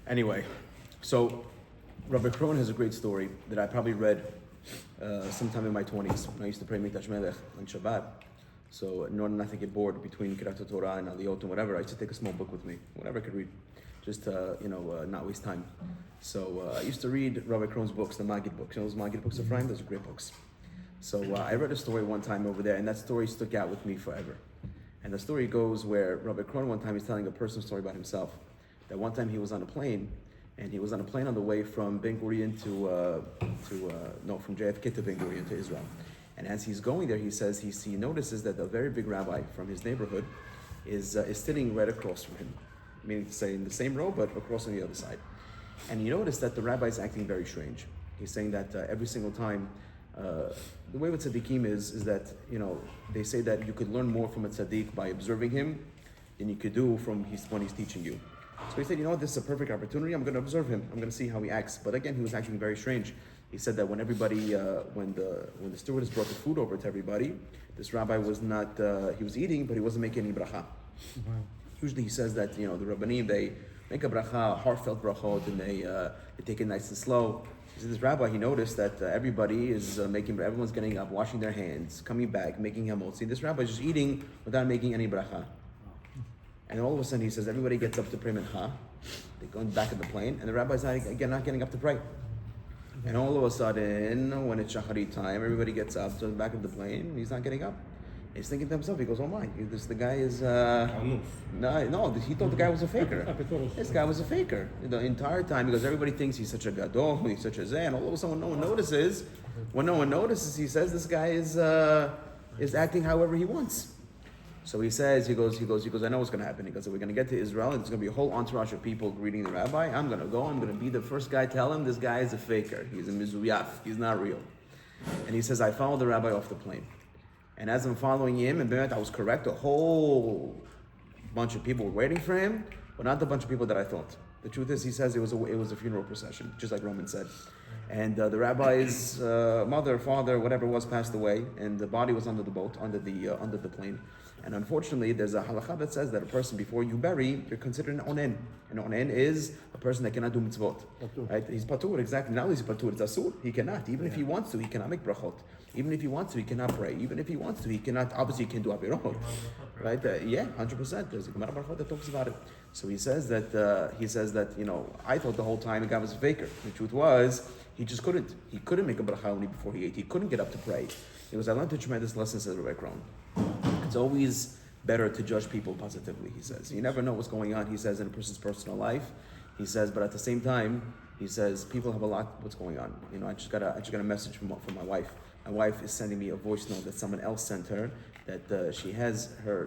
Anyway, so Rabbi Kron has a great story that I probably read sometime in my 20s when I used to pray Mikdash Melech on Shabbat. So in order not to get bored between Kirat Torah and Aliyot and whatever, I used to take a small book with me, whatever I could read, just not waste time. So I used to read Rabbi Kron's books, the Magid books. You know those Magid books of Ephraim? Those are great books. So I read a story one time over there, and that story stuck out with me forever. And the story goes where Rabbi Kron one time is telling a personal story about himself. That one time he was on a plane, and he was on a plane on the way from Ben Gurion from JFK to Ben Gurion to Israel. And as he's going there, he says he notices that a very big rabbi from his neighborhood is sitting right across from him, meaning to say in the same row but across on the other side. And he noticed that the rabbi is acting very strange. He's saying that every single time, the way with tzaddikim is that they say that you could learn more from a tzaddik by observing him than you could do from when he's teaching you. So he said, this is a perfect opportunity. I'm going to observe him. I'm going to see how he acts. But again, he was acting very strange. He said that when everybody, when the stewardess brought the food over to everybody, this rabbi was not, he was eating, but he wasn't making any bracha. Mm-hmm. Usually he says that, the Rabbanim, they make a bracha, heartfelt brachot, and they take it nice and slow. He said this rabbi, he noticed that everybody is everyone's getting up, washing their hands, coming back, making hamotzi. This rabbi is just eating without making any bracha. And all of a sudden he says, everybody gets up to pray mincha. They go back of the plane, and the rabbi's not getting up to pray. And all of a sudden, when it's shacharit time, everybody gets up to the back of the plane, and he's not getting up. He's thinking to himself, he goes, oh my, the guy is... No, he thought the guy was a faker. This guy was a faker. The entire time, because everybody thinks he's such a gadol, he's such a zeh, and all of a sudden when no one notices, he says this guy is acting however he wants. So he goes, I know what's going to happen. He goes, we're going to get to Israel, and there's going to be a whole entourage of people greeting the rabbi. I'm going to be the first guy, tell him this guy is a faker. He's a mizuyaf. He's not real. And he says, I followed the rabbi off the plane. And as I'm following him, and I was correct, a whole bunch of people were waiting for him, but not the bunch of people that I thought. The truth is, he says it was a funeral procession, just like Roman said. And the rabbi's mother, father, whatever it was, passed away, and the body was under the boat, under the plane. And unfortunately, there's a halakha that says that a person, before you bury, you're considered an onen. An onen is a person that cannot do mitzvot. Right? He's patur, exactly. Not only is he patur, it's asur. He cannot. Even if he wants to, he cannot make brachot. Even if he wants to, he cannot pray. Even if he wants to, he cannot, obviously he can do avirot. Right? 100%. There's a Gemara Brachot that talks about it. So he says that, I thought the whole time the guy was a faker. The truth was, he just couldn't. He couldn't make a bracha only before he ate. He couldn't get up to pray. It was, I learned a tremendous lesson, says Rabbi Kron. It's always better to judge people positively, he says. You never know what's going on, he says, in a person's personal life. He says, but at the same time, he says, people have a lot what's going on. I just got a message from my wife. My wife is sending me a voice note that someone else sent her, that she has a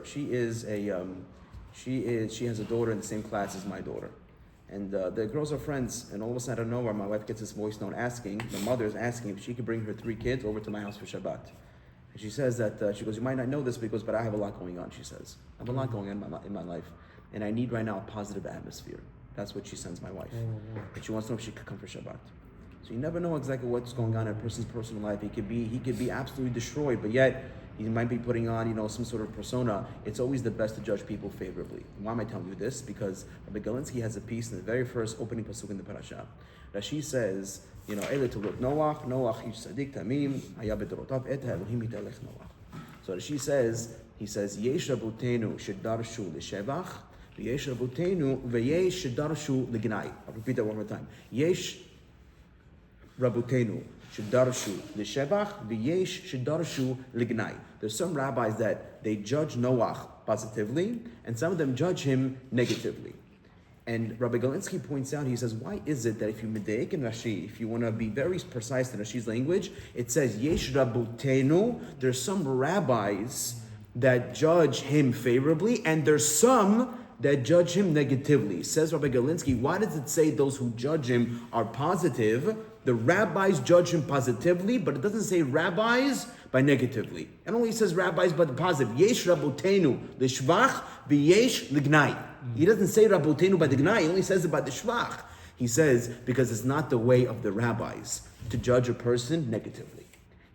daughter in the same class as my daughter. And the girls are friends, and all of a sudden, out of nowhere, my wife gets this voice note the mother is asking if she could bring her 3 kids over to my house for Shabbat. And she says that, she goes, you might not know this, but I have a lot going on, she says. I have a lot going on in my life, and I need right now a positive atmosphere. That's what she sends my wife. And she wants to know if she could come for Shabbat. So you never know exactly what's going on in a person's personal life. He could be absolutely destroyed, but yet he might be putting on, some sort of persona. It's always the best to judge people favorably. Why am I telling you this? Because Rabbi Galinsky has a piece in the very first opening pasuk in the parasha. Rashi says, Ele Tolot Noach ish tzaddik tamim, haya bedorotav et ha'elohim yitalech Noach. So Rashi says, Yesh rabotenu shedarshu l'shevach, v'yesh rabotenu v'yesh shedarshu l'gnai. I'll repeat that one more time. Yesh rabotenu shedarshu l'shevach, v'yesh shedarshu l'gnai. There's some rabbis that they judge Noach positively, and some of them judge him negatively. And Rabbi Galinsky points out, he says, why is it that if you medeik in Rashi, if you want to be very precise in Rashi's language, it says, Yesh Rabotenu, there's some rabbis that judge him favorably, and there's some that judge him negatively. Says Rabbi Galinsky, why does it say those who judge him are positive? The rabbis judge him positively, but it doesn't say rabbis by negatively. It only says rabbis by the positive. Yesh Rabotenu, the shvach, v'yesh l'gnai. He doesn't say Rabotenu by the gnai, he only says it by the shvach. He says, because it's not the way of the rabbis to judge a person negatively.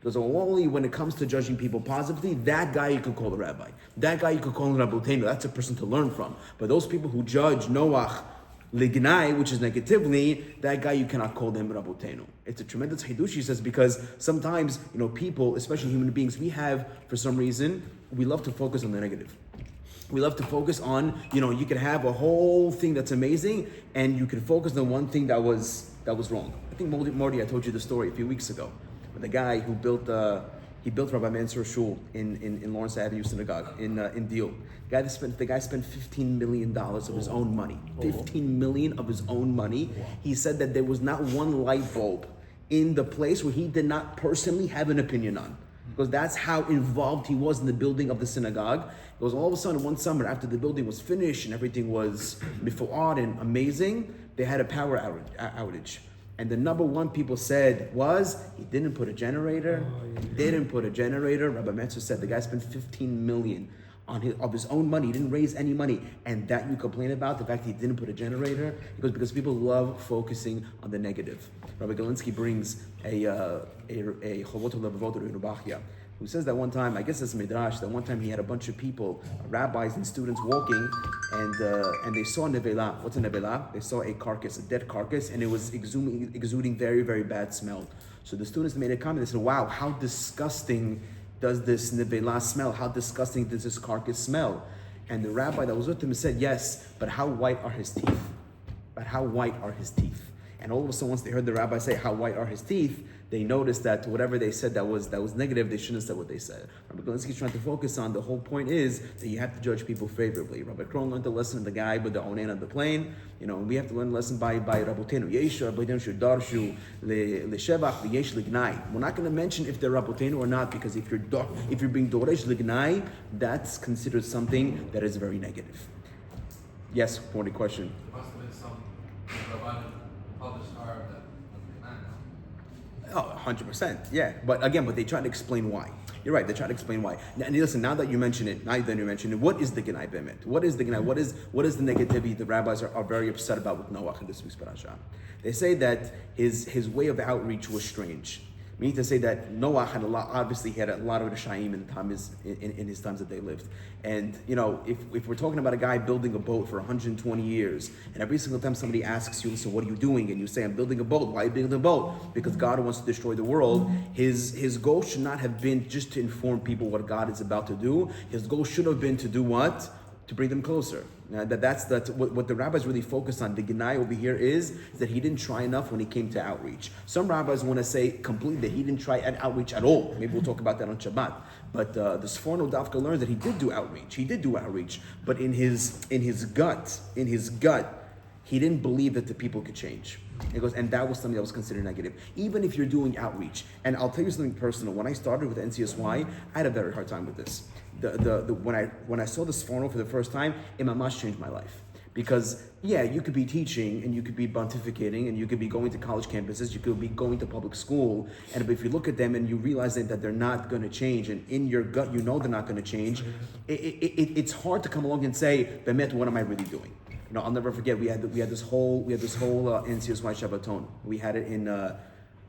Because only when it comes to judging people positively, that guy you could call a rabbi. That guy you could call a Rabotenu. That's a person to learn from. But those people who judge Noach Lignai, which is negatively, that guy you cannot call them Rabotenu. It's a tremendous hidush, he says, because sometimes, people, especially human beings, we have, for some reason, we love to focus on the negative. We love to focus on, you can have a whole thing that's amazing, and you can focus on one thing that was wrong. I think Morty, I told you the story a few weeks ago, with the guy who built Rabbi Mansour Shul in Lawrence Avenue Synagogue in Deal. The guy spent $15 million of his own money. $15 million of his own money. He said that there was not one light bulb in the place where he did not personally have an opinion on, because that's how involved he was in the building of the synagogue. It was all of a sudden one summer after the building was finished and everything was mifu'ad and amazing, they had a power outage. And the number one people said was, he didn't put a generator. Rabbi Metzger said the guy spent $15 million of his own money. He didn't raise any money. And that you complain about, the fact he didn't put a generator, because people love focusing on the negative. Rabbi Galinsky brings a Chovot HaLevavot Rubinoff, who says that one time, I guess it's Midrash, that one time he had a bunch of people, rabbis and students walking, and they saw a nevelah. What's a nevelah? They saw a carcass, a dead carcass, and it was exuding very, very bad smell. So the students made a comment. They said, wow, how disgusting does this nevelah smell? How disgusting does this carcass smell? And the rabbi that was with him said, yes, but how white are his teeth? And all of a sudden, once they heard the rabbi say, how white are his teeth, they noticed that whatever they said that was negative, they shouldn't have said what they said. Rabbi Galinsky is trying to focus on the whole point is that you have to judge people favorably. Rabbi Krohn learned the lesson of the guy with the onen on the plane. We have to learn the lesson by Rabotenu. Yesh Rabotenu Shudarshu Leshevach Yesh Lignai. We're not going to mention if they're Rabotenu or not, because if you're being Doresh Lignai, that's considered something that is very negative. Yes, for the question. There must have been some Rabbanim published art that was Oh, 100%, yeah. But they try to explain why. You're right, they try to explain why. And listen, now that you mention it, what is the Genai Bemet? What is the Genai? What is the negativity the rabbis are very upset about with Noach in this week's parasha? They say that his way of outreach was strange. We need to say that Noach had a lot of Rishaim in his times that they lived. And, if we're talking about a guy building a boat for 120 years, and every single time somebody asks you, listen, what are you doing? And you say, I'm building a boat. Why are you building a boat? Because God wants to destroy the world. His goal should not have been just to inform people what God is about to do. His goal should have been to do what? To bring them closer. That's what the rabbis really focus on. The Genai over here is that he didn't try enough when he came to outreach. Some rabbis want to say completely that he didn't try outreach at all. Maybe we'll talk about that on Shabbat. But the Sforno Dafka learns that he did do outreach. But in his gut, he didn't believe that the people could change. And that was something that was considered negative. Even if you're doing outreach, and I'll tell you something personal. When I started with NCSY, I had a very hard time with this. When I saw this Sforno for the first time, it mamash changed my life. Because you could be teaching and you could be pontificating and you could be going to college campuses, you could be going to public school, and if you look at them and you realize that they're not going to change, and in your gut they're not going to change, it's hard to come along and say, Bemet, what am I really doing? I'll never forget. We had this whole NCSY Shabbaton. We had it in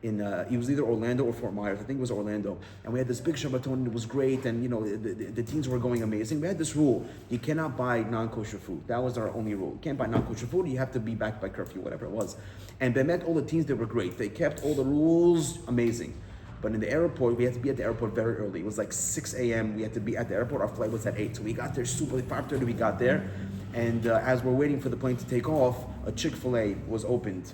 it was either Orlando or Fort Myers. I think it was Orlando. And we had this big Shabbaton, and it was great. And the teens were going amazing. We had this rule: you cannot buy non-kosher food. That was our only rule. You can't buy non-kosher food. You have to be back by curfew, whatever it was. And Bemet, all the teens, they were great. They kept all the rules, amazing. But in the airport, we had to be at the airport very early. It was like 6 a.m. We had to be at the airport. Our flight was at 8. So we got there super 5:30. We got there. And as we're waiting for the plane to take off, a Chick-fil-A was opened,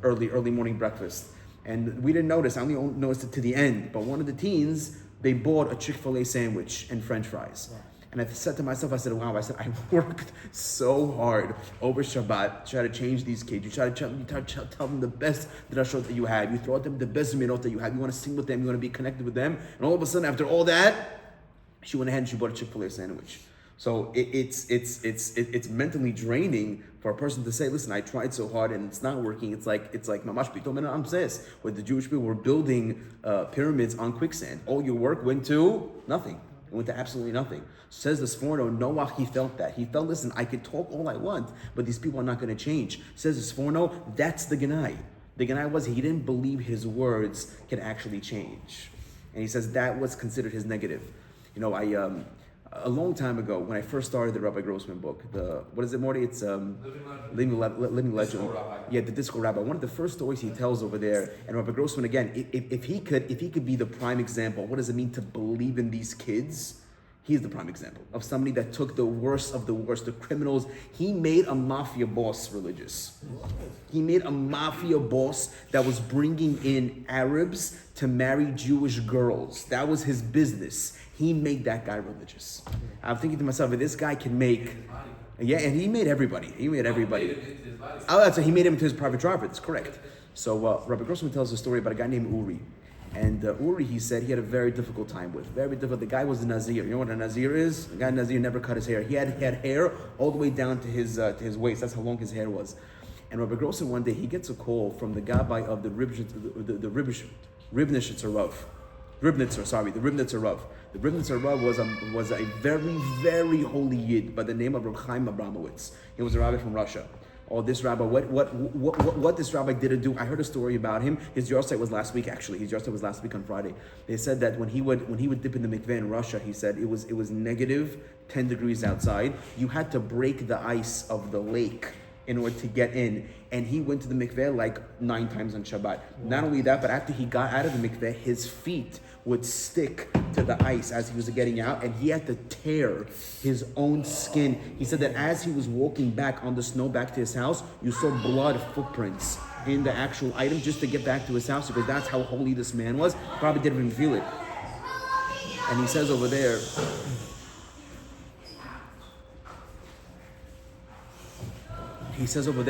early morning breakfast. And we didn't notice, I only noticed it to the end, but one of the teens, they bought a Chick-fil-A sandwich and French fries. Wow. And I said to myself, I worked so hard over Shabbat to try to change these kids. You try to tell them the best drashot that you have. You throw at them the best minot that you have. You want to sing with them. You want to be connected with them. And all of a sudden, after all that, she went ahead and she bought a Chick-fil-A sandwich. So it's mentally draining for a person to say, listen, I tried so hard and it's not working. It's like mamash pito men amses, where the Jewish people were building pyramids on quicksand. All your work went to nothing. It went to absolutely nothing. Says the Sforno, Noach, he felt that. He felt, listen, I could talk all I want, but these people are not going to change. Says the Sforno, that's the Genai. The Genai was he didn't believe his words can actually change. And he says that was considered his negative. A long time ago, when I first started the Rabbi Grossman book, what is it, Morty? It's Living Legend. Yeah, the Disco Rabbi. One of the first stories he tells over there, and Rabbi Grossman again, if he could be the prime example, what does it mean to believe in these kids? He's the prime example of somebody that took the worst of the worst, the criminals. He made a mafia boss religious. He made a mafia boss that was bringing in Arabs to marry Jewish girls. That was his business. He made that guy religious. I'm thinking to myself, if this guy can make... Yeah, and he made everybody. He made everybody. Oh, that's right. He made him into his private driver. That's correct. So Rabbi Grossman tells a story about a guy named Uri. And Uri, he said, he had a very difficult time with. Very difficult. The guy was a Nazir. You know what a Nazir is? The guy Nazir never cut his hair. He had hair all the way down to his waist. That's how long his hair was. And Rabbi Grossman, one day, he gets a call from the Rabbi of the Ribnitzer Rav. The Ribnitzer Rav. The Ribnitzer Rav was a very, very holy Yid by the name of Reb Chaim Abramowitz. He was a rabbi from Russia. Oh, this rabbi, what this rabbi didn't do, I heard a story about him. His yahrzeit was last week, actually. His yahrzeit was last week on Friday. They said that when he would dip in the mikveh in Russia, he said it was negative 10 degrees outside. You had to break the ice of the lake in order to get in. And he went to the mikveh like 9 times on Shabbat. Not only that, but after he got out of the mikveh, his feet would stick to the ice as he was getting out, and he had to tear his own skin. He said that as he was walking back on the snow back to his house, you saw blood footprints in the actual item just to get back to his house, because that's how holy this man was. Probably didn't even feel it. And he says over there,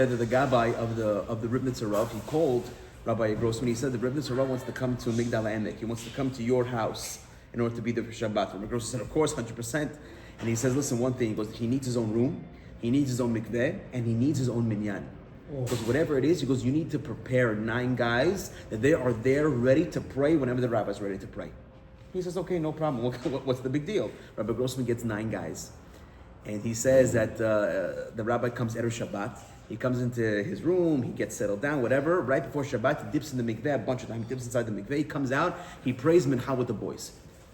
that the Rabbi of the Ribnitzer Rav, he called Rabbi Grossman. He said the Ribnitzer Rav wants to come to Migdal Emek. He wants to come to your house in order to be there for Shabbat. Rabbi Grossman said, of course, 100%. And he says, listen, one thing. He goes, he needs his own room, he needs his own mikveh, and he needs his own minyan. Because whatever it is, he goes, you need to prepare 9 guys that they are there ready to pray whenever the rabbi's ready to pray. He says, okay, no problem. What's the big deal? Rabbi Grossman gets 9 guys. And he says that the rabbi comes Erev Shabbat. He comes into his room, he gets settled down, whatever. Right before Shabbat, he dips in the mikveh a bunch of times. He dips inside the mikveh, he comes out, he prays mincha with the boys.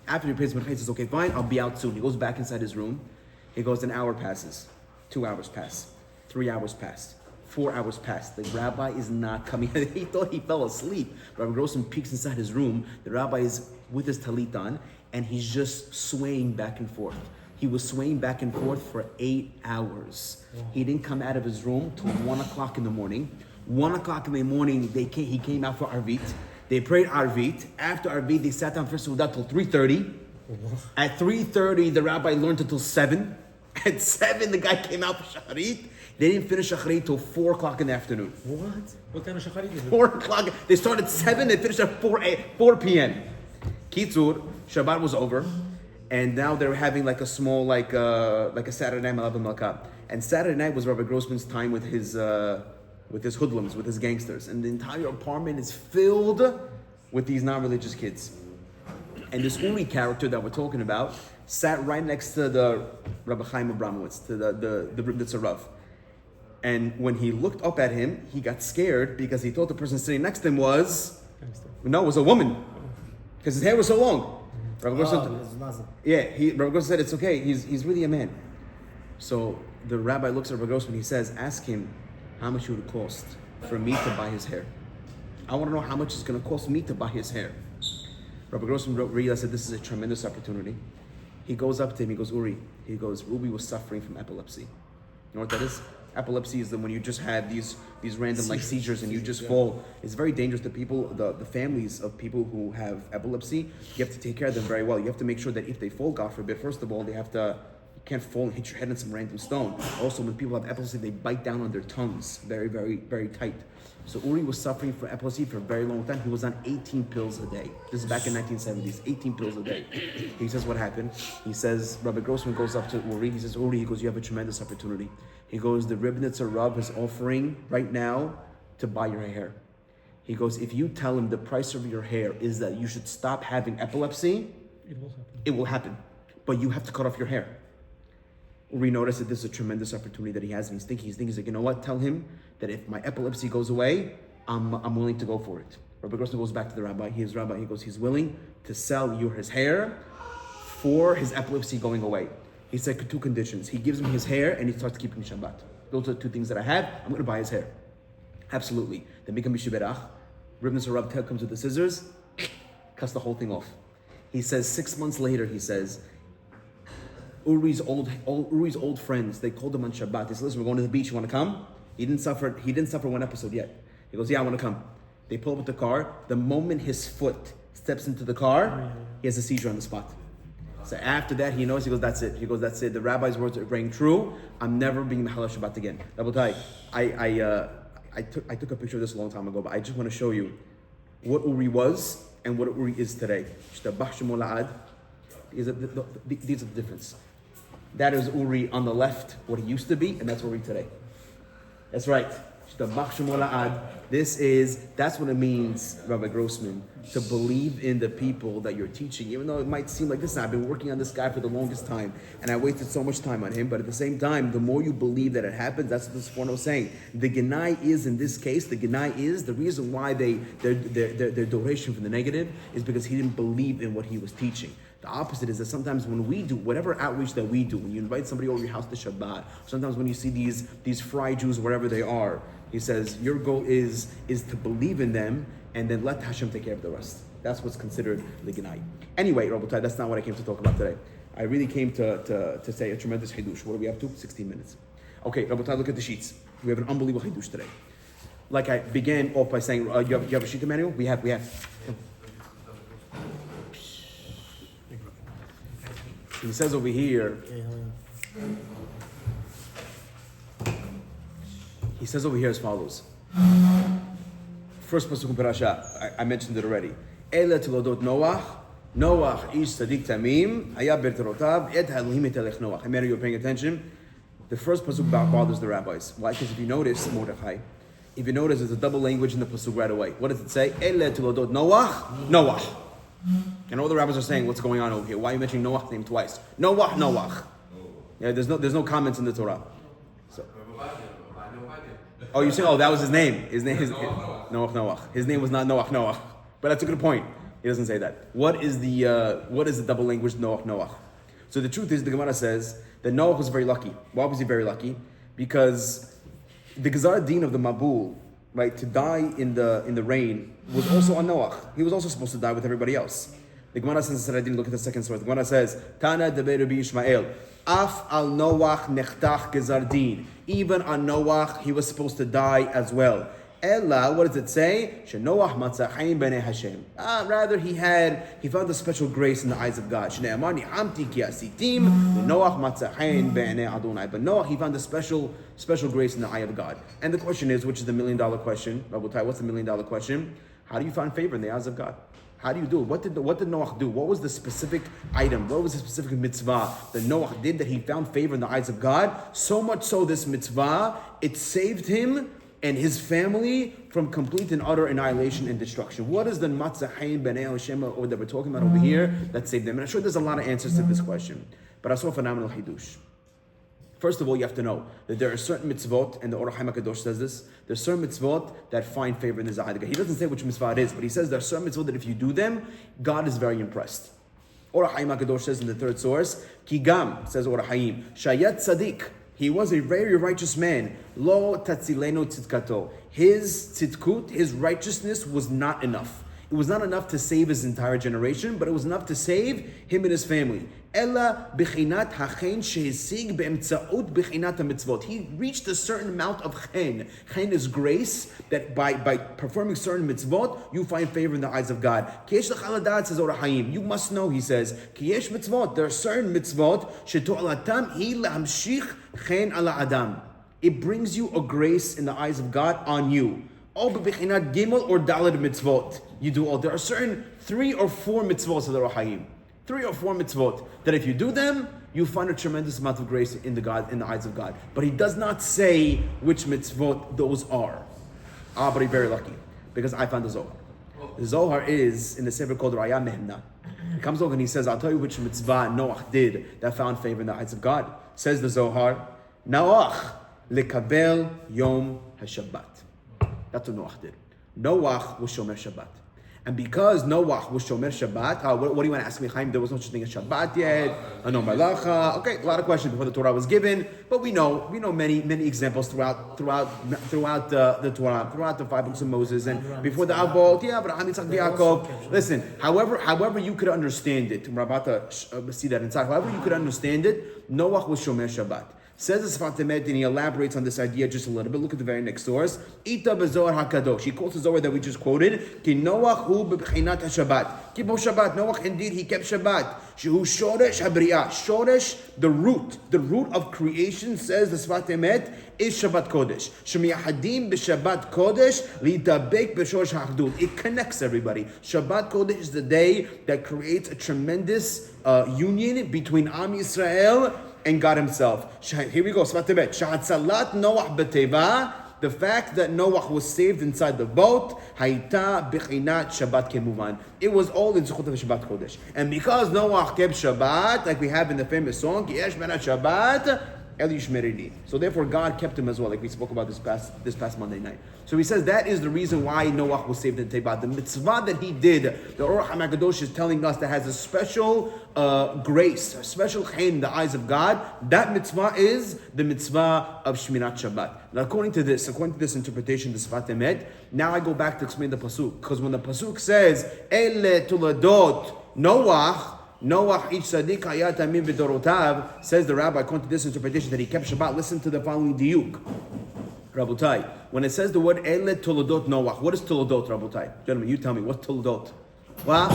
After he prays mincha, he says, okay, fine, I'll be out soon. He goes back inside his room. He goes, an hour passes. 2 hours pass. 3 hours pass. 4 hours pass. The rabbi is not coming. He thought he fell asleep. Rabbi Grossman peeks inside his room. The rabbi is with his talit on, and he's just swaying back and forth. He was swaying back and forth for 8 hours. He didn't come out of his room till 1 o'clock in the morning. 1 o'clock in the morning, he came out for Arvit. They prayed Arvit. After Arvit, they sat down for Sudat till 3:30. At 3:30, the rabbi learned until 7. At 7, the guy came out for Shacharit. They didn't finish Shacharit till 4 o'clock in the afternoon. What? What kind of Shacharit is it? 4 o'clock. They started at 7, they finished at 4 p.m. Kitzur, Shabbat was over. And now they're having like a small, like a Saturday night Malab Malka. And Saturday night was Rabbi Grossman's time with his hoodlums, with his gangsters. And the entire apartment is filled with these non-religious kids. And this Uri character that we're talking about sat right next to the Rabbi Chaim Abramowitz, to the Ribnitzer Rav. And when he looked up at him, he got scared because he thought the person sitting next to him was a woman. Because his hair was so long. Rabbi Grossman said, it's okay, he's really a man. So the rabbi looks at Rabbi Grossman, he says, ask him how much it would cost for me to buy his hair. I want to know how much it's going to cost me to buy his hair. Rabbi Grossman realized that this is a tremendous opportunity. He goes up to him, he goes, Uri, Ruby was suffering from epilepsy. You know what that is? Epilepsy is when you just have these random like seizures and you just fall. It's very dangerous to people, the families of people who have epilepsy. You have to take care of them very well. You have to make sure that if they fall, God forbid, first of all, you can't fall and hit your head on some random stone. Also, when people have epilepsy, they bite down on their tongues very, very, very tight. So Uri was suffering from epilepsy for a very long time. He was on 18 pills a day. This is back in 1970s, 18 pills a day. He says, what happened? He says, Rabbi Grossman goes up to Uri. He says, Uri, you have a tremendous opportunity. He goes, the Ribnitzer Rav is offering right now to buy your hair. He goes, if you tell him the price of your hair is that you should stop having epilepsy, it will happen. But you have to cut off your hair. Uri noticed that this is a tremendous opportunity that he has, and he's thinking, like, you know what? Tell him that if my epilepsy goes away, I'm willing to go for it. Rabbi Grossman goes back to the rabbi. He goes, he's willing to sell you his hair for his epilepsy going away. He said 2 conditions. He gives him his hair and he starts keeping Shabbat. Those are the 2 things that I have. I'm going to buy his hair. Absolutely. Then become Mishiberach. Ribnas Rav comes with the scissors, cuts the whole thing off. He says 6 months later, he says, Uri's old friends, they called him on Shabbat. They said, listen, we're going to the beach, you want to come? He didn't suffer 1 episode yet. He goes, yeah, I want to come. They pull up with the car. The moment his foot steps into the car, he has a seizure on the spot. So after that, he knows, he goes, that's it. He goes, that's it. The rabbi's words are rang true. I'm never being Mechalel Shabbat again. Rabotai, I took a picture of this a long time ago, but I just want to show you what Uri was and what Uri is today. These are the difference. That is Uri on the left, what he used to be, and that's Uri today. That's right. That's what it means, Rabbi Grossman, to believe in the people that you're teaching, even though it might seem like this. I've been working on this guy for the longest time, and I wasted so much time on him, but at the same time, the more you believe that it happens, that's what this Sforno is saying. The Genai is, in this case, the reason why their duration from the negative is because he didn't believe in what he was teaching. The opposite is that sometimes when we do whatever outreach that we do, when you invite somebody over your house to Shabbat, sometimes when you see these fry Jews, wherever they are, he says your goal is to believe in them and then let Hashem take care of the rest. That's what's considered lignai. Anyway, Rabotai, that's not what I came to talk about today. I really came to say a tremendous hidush. What are we up to? 16 minutes. Okay, Rabotai, look at the sheets. We have an unbelievable hidush today. Like I began off by saying, you have a sheet manual? We have. He says over here. He says over here as follows. First pasuk in parasha, I mentioned it already. Ela tilodot Noach ish tzaddik tamim, haya berterotav et Elohim etelech Noach. I matter you're paying attention. The first pasuk bothers the rabbis. Why? Because if you notice, Mordechai, there's a double language in the pasuk right away. What does it say? Ela tilodot Noach. And all the rabbis are saying, what's going on over here? Why are you mentioning Noach's name twice? Noach. Yeah, there's no comments in the Torah. So. Oh, you're saying, that was his name. His name is Noach. His name was not Noach. But that's a good point. He doesn't say that. What is the double language Noach? So the truth is, the Gemara says that Noach was very lucky. Why was he very lucky? Because the Gezar Din of the Mabul, right, to die in the rain, was also on Noach. He was also supposed to die with everybody else. The Gemara says, I didn't look at the second source. The Gemara says, Tana deber Rabbi Yishmael, Af al Noach nechtach gezar din. Even on Noach, he was supposed to die as well. Ella, what does it say? Shenoach matzah chaim b'nei Hashem. Rather, he found a special grace in the eyes of God. Shne'amar ni'amti ki asitim Noach matzah chaim b'nei Adonai. But Noach, he found a special grace in the eye of God. And the question is, which is the $1 million question? Rabotai, what's the $1 million question? How do you find favor in the eyes of God? How do you do it? What did Noach do? What was the specific item? What was the specific mitzvah that Noach did that he found favor in the eyes of God? So much so, this mitzvah, it saved him and his family from complete and utter annihilation and destruction. What is the matzah chaim b'nei Hashem that we're talking about over here that saved them? And I'm sure there's a lot of answers to this question, but I saw a phenomenal hidush. First of all, you have to know that there are certain mitzvot, and the Or HaChaim HaKadosh says this, there's certain mitzvot that find favor in the Zahid. He doesn't say which mitzvah it is, but he says there are certain mitzvot that if you do them, God is very impressed. Or HaChaim HaKadosh says in the third source, Kigam, says Or HaChaim, Shayat Tzadik, he was a very righteous man. Lo tatzileno tzidkato. His tzidkut, his righteousness was not enough. It was not enough to save his entire generation, but it was enough to save him and his family. Ella b'chinat hachen shehesig be'emtzaot b'chinat ha-mitzvot. He reached a certain amount of chen. Chen is grace, that by performing certain mitzvot, you find favor in the eyes of God. Kiyesh l'chaladat, says Or HaChaim. You must know, he says, kiyesh mitzvot. There are certain mitzvot, shetu'alatam hi la'amshich chen ala adam. It brings you a grace in the eyes of God on you. Or b'chinat gimel or daled mitzvot. You do all. There are certain 3 or 4 mitzvot of the Or HaChaim. 3 or 4 mitzvot that if you do them, you find a tremendous amount of grace in the eyes of God. But he does not say which mitzvot those are. But he's very lucky because I found the Zohar. The Zohar is in the sefer called Raya Mehemna. He comes over and he says, I'll tell you which mitzvah Noach did that found favor in the eyes of God. Says the Zohar, Noach lekabel yom haShabbat. That's what Noach did. Noach was Shomer Shabbat. And because Noach was Shomer Shabbat, what do you want to ask me, Chaim? There was no such thing as Shabbat yet. No Malacha. Okay, a lot of questions before the Torah was given, but we know many examples throughout the Torah, throughout the 5 books of Moses, and before the Avot. Yeah, Abraham, Yitzchak, Yaakov. Listen, however you could understand it, we're about to see that inside. However you could understand it, Noach was Shomer Shabbat. Says the Sfat Emet, and he elaborates on this idea just a little bit. Look at the very next source. Ita b'Zohar HaKadosh. He quotes the Zohar that we just quoted. Ki Noach hu b'b'chinat HaShabbat. Kibo Shabbat. Noach, indeed, he kept Shabbat. Shehu shoresh habriya. Shoresh, the root of creation, says the Sfat Emet, is Shabbat Kodesh. Shemiyahadim b'Shabbat Kodesh litabek b'shoresh ha'achdut. It connects everybody. Shabbat Kodesh is the day that creates a tremendous union between Am Yisrael and God Himself. Here we go. Shahatzalat Noach b'teva. The fact that Noach was saved inside the boat, Hayta b'chinat Shabbat kemuvan. It was all in Zechut of Shabbat Kodesh. And because Noach kept Shabbat, like we have in the famous song, Yesh Menat Shabbat, El Yishmerini. So therefore God kept him as well, like we spoke about this past Monday night. So he says that is the reason why Noach was saved in Teibat. The mitzvah that he did, the Orach HaMakadosh is telling us that has a special grace, a special chen in the eyes of God. That mitzvah is the mitzvah of Shmirat Shabbat. Now according to this interpretation, the Sfat Emet, now I go back to explain the pasuk, because when the pasuk says Ele Tuladot Noach each tzaddik hayat amin v'dorotav, says the Rabbi, according to this interpretation, that he kept Shabbat. Listen to the following diuk. Rabotai, when it says the word Ele Toledot Noach, what is Toledot, Rabotai? Gentlemen, you tell me, what's Toledot? Well,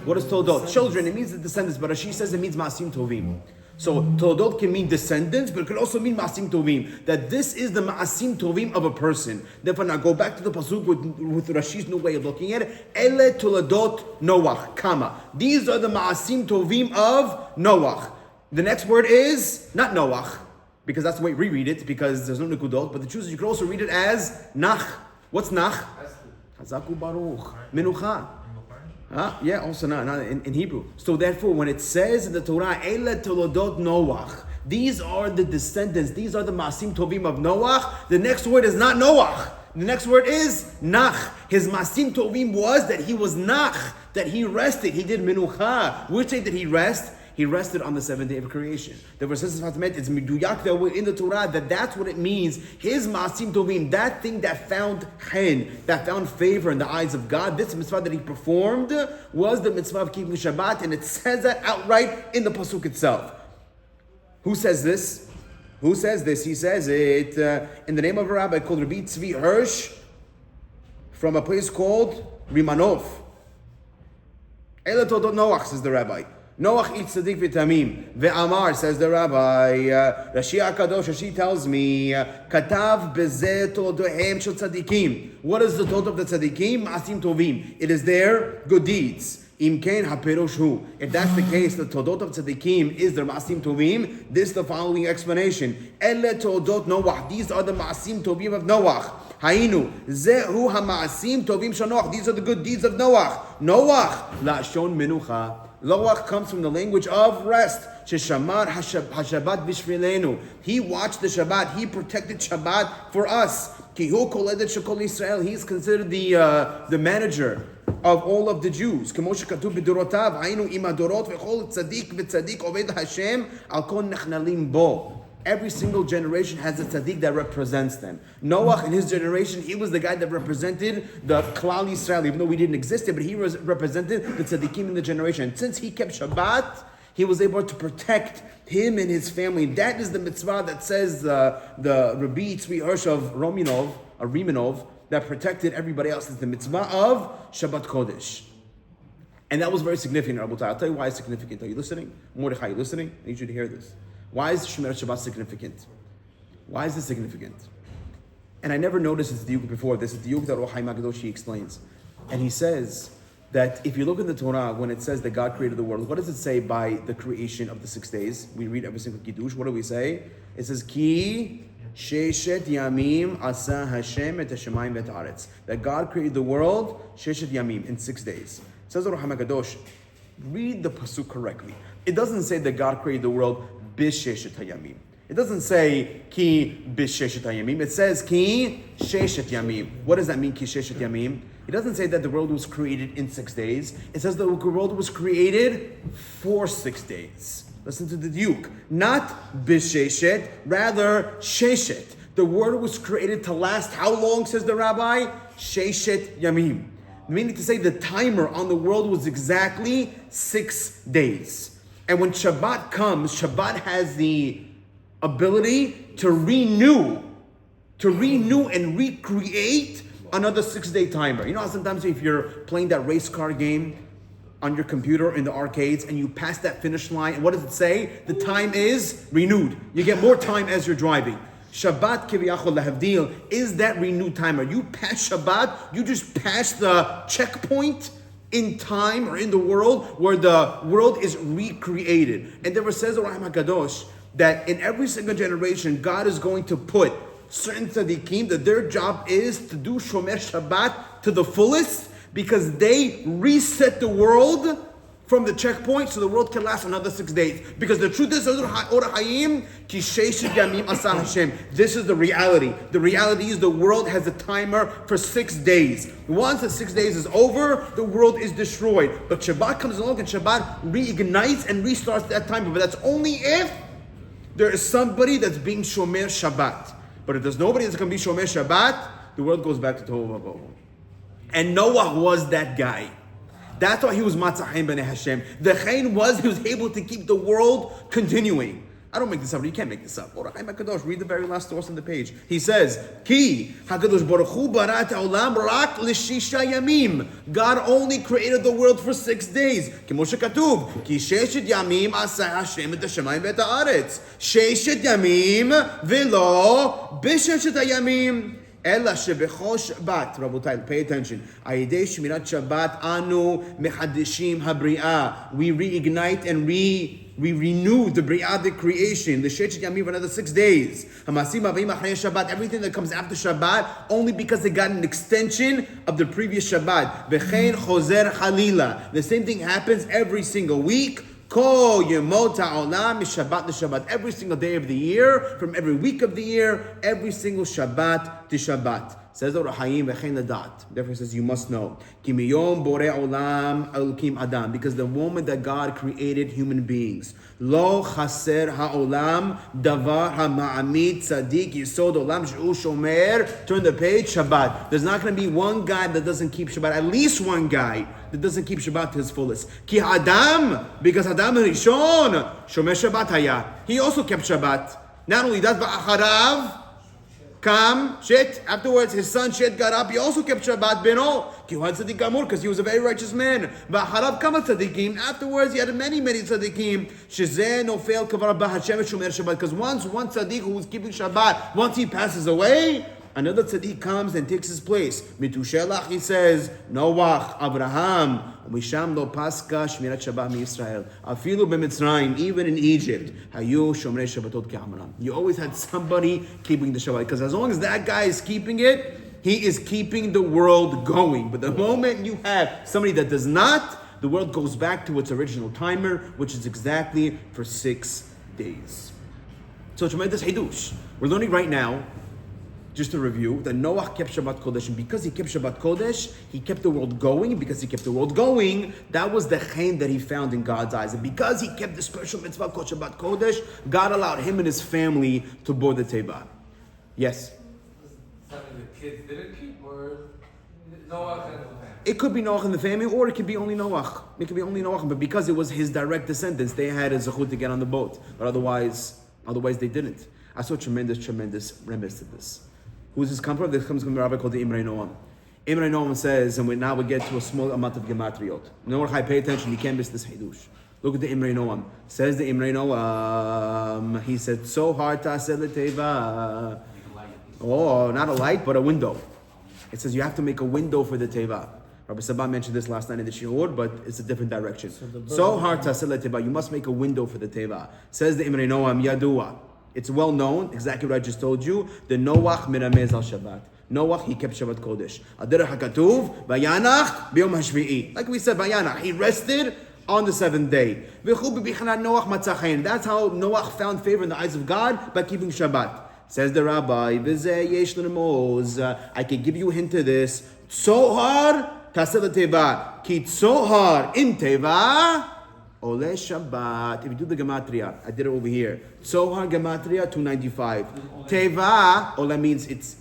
what is Toledot? Children, it means the descendants, but Rashi says it means Ma'asim Tovim. So Toledot can mean descendants, but it can also mean Ma'asim Tovim. That this is the Ma'asim Tovim of a person. Therefore, now go back to the pasuk with Rashi's new way of looking at it. Ele Toledot Noach, comma. These are the Ma'asim Tovim of Noach. The next word is not Noach, because that's the way we read it, because there's no Nikudot, but the truth is you can also read it as Nach. What's Nach? Hazaku Baruch. Menucha. Yeah, also not in Hebrew. So therefore, when it says in the Torah, Ele Tolodot Noach, these are the descendants, these are the Masim Tovim of Noach, the next word is not Noach. The next word is Nach. His Masim Tovim was that he was Nach, that he rested, he did Menucha. Which day did he rest? He rested on the 7th day of creation. The verse says it's miduyak that in the Torah that's what it means. His Masim Tovim, that thing that found chen, that found favor in the eyes of God, this mitzvah that he performed was the mitzvah of keeping Shabbat, and it says that outright in the pasuk itself. Who says this? Who says this? He says it in the name of a rabbi called Rabbi Tzvi Hirsch from a place called Rubinoff. Ele Todot Noach, says the rabbi. Noach eats tzaddik v'tamim. Ve'amar, says the rabbi, Rashi HaKadosh, Rashi tells me, Katav bezeh todohem shel tzaddikim. What is the tot of the tzaddikim? Ma'asim tovim. It is their good deeds. Im kein haperosh hu. If that's the case, the todot of tzaddikim is their ma'asim tovim. This is the following explanation. Ele todot Noach. These are the ma'asim tovim of Noach. Hainu, zehu ha-ma'asim tovim shel Noach. These are the good deeds of Noach. Noach, la'ashon menucha. Noach comes from the language of rest. Sheshamar Hashabbat bishvilenu. He watched the Shabbat. He protected Shabbat for us. Kihu koledet shekol Yisrael. He is considered the manager of all of the Jews. K'moshe katuv b'dorotav. Hainu imadorot v'chol tzadik v'tzadik oved Hashem al kon nechnalim bo. Every single generation has a tzaddik that represents them. Noach, in his generation, he was the guy that represented the Klal Yisrael, even though we didn't exist, but he represented the tzaddikim in the generation. Since he kept Shabbat, he was able to protect him and his family. That is the mitzvah that says the Rabbi Tzvi Hirsch of Rubinoff, that protected everybody else. Is the mitzvah of Shabbat Kodesh. And that was very significant, Rabbi. I'll tell you why it's significant. Are you listening? Mordechai, are you listening? I need you to hear this. Why is Shemirat Shabbat significant? Why is this significant? And I never noticed this diuk before. This is the diuk that Orach HaMakadosh explains. And he says that if you look in the Torah, when it says that God created the world, what does it say by the creation of the 6 days? We read every single Kiddush. What do we say? It says, Ki Sheshet Yamim Asa Hashem et Hashemayim et Haaretz. That God created the world, Sheshet Yamim, in 6 days. It says Orach HaMakadosh, read the pasuk correctly. It doesn't say that God created the world b'sheshet hayamim. It doesn't say ki b'sheshet hayamim. It says ki sheshet yamim. What does that mean, ki sheshet yamim? He doesn't say that the world was created in 6 days. It says the world was created for 6 days. Listen to the diuk. Not bisheshet, rather sheshet. The world was created to last how long, says the rabbi? Sheshet yamim. Meaning to say the timer on the world was exactly 6 days. And when Shabbat comes, Shabbat has the ability to renew and recreate another 6-day timer. You know how sometimes if you're playing that race car game on your computer in the arcades and you pass that finish line, and what does it say? The time is renewed. You get more time as you're driving. Shabbat kiviyachol lahavdil is that renewed timer. You pass Shabbat, you just pass the checkpoint in time or in the world where the world is recreated. And there says Rahim HaKadosh that in every single generation, God is going to put certain tzaddikim that their job is to do Shomer Shabbat to the fullest because they reset the world from the checkpoint so the world can last another 6 days. Because the truth is, this is the reality. The reality is the world has a timer for 6 days. Once the 6 days is over, the world is destroyed. But Shabbat comes along and Shabbat reignites and restarts that timer. But that's only if there is somebody that's being Shomer Shabbat. But if there's nobody that's going to be Shomer Shabbat, the world goes back to Tohu Vabohu. And Noach was that guy. That's why he was Matzahim B'nei Hashem. The Chayin was he was able to keep the world continuing. I don't make this up. You can't make this up. Read the very last source on the page. He says, Ki HaKadosh Baruch Hu barat ha'olam rak l'shisha yamim. God only created the world for 6 days. Kimo shekatuv, Ki sheshet yamim aseh Hashem et hashamayim v'et ha'aretz. Sheshet yamim v'lo b'sheshet ha'yamim. Ella shebechol Shabbat, Rabotai, pay attention. Ayidei shmirat Shabbat anu mechadishim habri'ah. We reignite and we renew the Bri'ah, the creation. The Shechet Yamim for another 6 days. Hamasim avim achrei Shabbat. Everything that comes after Shabbat, only because they got an extension of the previous Shabbat. V'chein chozer halila. The same thing happens every single week. Kol yemot ha'olam Shabbat to Shabbat. Every single day of the year, from every week of the year, every single Shabbat to Shabbat. Says the Rahayim v'chein ladat. Therefore it says you must know. Ki miyom borei olam elokim adam. Because the moment that God created human beings, lo chaser ha'olam davar ha'ma'amid tzaddik yisod olam she'u shomer. Turn the page. Shabbat. There's not going to be one guy that doesn't keep Shabbat. At least one guy that doesn't keep Shabbat to his fullest. Ki Adam, because Adam Rishon shomer Shabbat haya. He also kept Shabbat. Not only that, but acharav. Kam, Shet, afterwards his son Shet got up, he also kept Shabbat Beno, because he was a very righteous man. But Harav Kama Tzadikim, afterwards he had many Tzadikim. Shezeh Nofel Kavar B'Hashem Shomer Shabbat, because once one Tzadik who was keeping Shabbat, once he passes away, another Tzadik comes and takes his place. Mitushelach, he says, Noach, Abraham, Misham lo paska shmirat Shabbat mi Israel. Afilu b'Mitzrayim, even in Egypt, hayu shomrei Shabbatot ke'amaram. You always had somebody keeping the Shabbat, because as long as that guy is keeping it, he is keeping the world going. But the moment you have somebody that does not, the world goes back to its original timer, which is exactly for 6 days. So tremendous hidush. We're learning right now, just to review, that Noach kept Shabbat Kodesh, and because he kept Shabbat Kodesh, he kept the world going, and because he kept the world going, that was the chen that he found in God's eyes. And because he kept the special mitzvah called Shabbat Kodesh, God allowed him and his family to board the Teva. Yes? Some of the kids didn't keep, or Noach and the family? It could be Noach and the family, or it could be only Noach. It could be only Noach, but because it was his direct descendants, they had a zechut to get on the boat. But otherwise they didn't. I saw tremendous remiss to this. Who does this come from? This comes from a rabbi called the Imrei Noam. Imrei Noam says, and now we get to a small amount of gematriot. Noach, pay attention, you can't miss this hidush. Look at the Imrei Noam. Says the Imrei Noam, he said, so hard to aseh l'teva. Oh, not a light, but a window. It says you have to make a window for the teva. Rabbi Sabah mentioned this last night in the shiur, but it's a different direction. So hard to aseh l'teva, you must make a window for the teva. Says the Imrei Noam, yadua. It's well known, exactly what I just told you, the Noach miramez al Shabbat. Noach, he kept Shabbat Kodesh. Aderech HaKatuv, Vayanach, b'yom hashvi'i. Like we said, Vayanach, he rested on the 7th day. That's how Noach found favor in the eyes of God, by keeping Shabbat. Says the Rabbi, I can give you a hint to this. Tzohar taseh l'teva. Ki tzohar im teva ole Shabbat. If you do the gematria, I did it over here. Tzohar gematria 295. Teva ole means it's